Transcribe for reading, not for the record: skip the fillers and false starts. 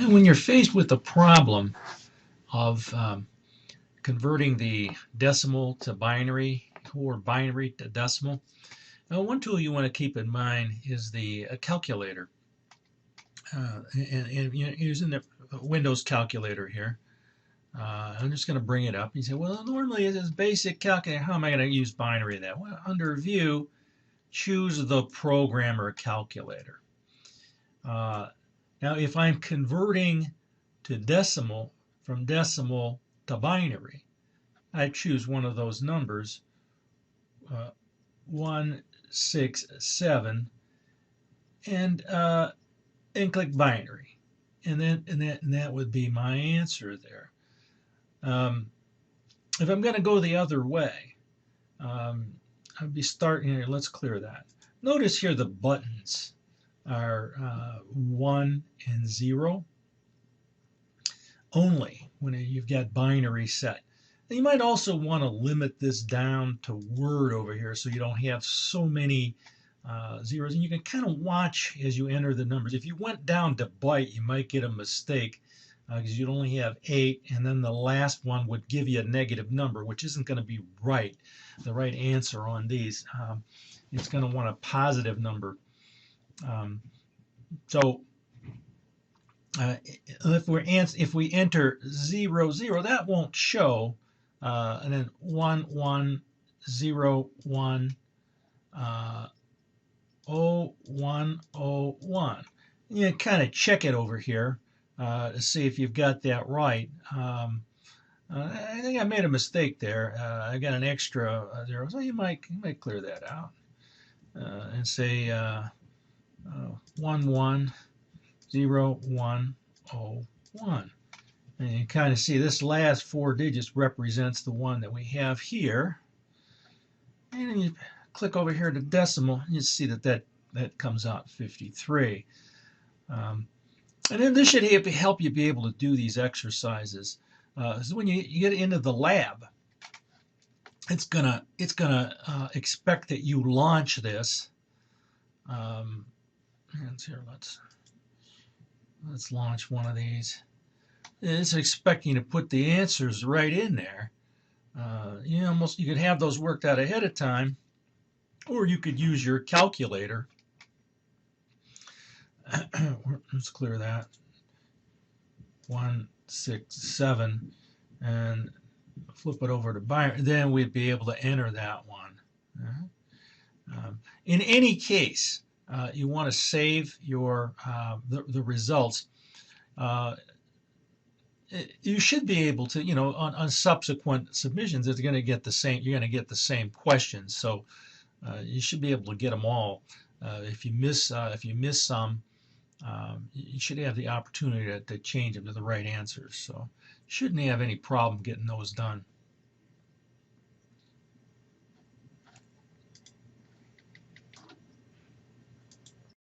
And when you're faced with the problem of converting the decimal to binary or binary to decimal, one tool you want to keep in mind is the calculator. And you know, using the Windows calculator here, I'm just going to bring it up. You say, well, normally it is basic calculator. How am I going to use binary then? Well, under View, choose the Programmer Calculator. Now, if I'm converting to decimal, from decimal to binary, I choose one of those numbers, 167, and click binary, and that would be my answer there. If I'm going to go the other way, I'd be starting here. Let's clear that. Notice here the buttons are 1 and 0 only when you've got binary set. And you might also want to limit this down to word over here so you don't have so many zeros. And you can kind of watch as you enter the numbers. If you went down to byte, you might get a mistake because you'd only have 8, and then the last one would give you a negative number, which isn't going to be right. The right answer on these, it's going to want a positive number. So if we enter 0, 0, that won't show, and then 1, 1, 0, 1, 0, 1, 0, 1. You kind of check it over here to see if you've got that right. I think I made a mistake there. I got an extra 0, so you might clear that out and say 1, 1, 0, 1, 0, 1. And you kind of see this last 4 digits represents the one that we have here. And then you click over here to decimal, and you see that comes out 53. And then this should help you be able to do these exercises. So when you get into the lab, it's gonna expect that you launch this. And here, let's launch one of these. It's expecting to put the answers right in there. You could have those worked out ahead of time, or you could use your calculator. Let's clear that. 167, and flip it over to binary. Then we'd be able to enter that one. In any case, you want to save your the results. You should be able to, on subsequent submissions, it's going to get the same. You're going to get the same questions, so you should be able to get them all. If you miss some, you should have the opportunity to change them to the right answers. So, you shouldn't have any problem getting those done.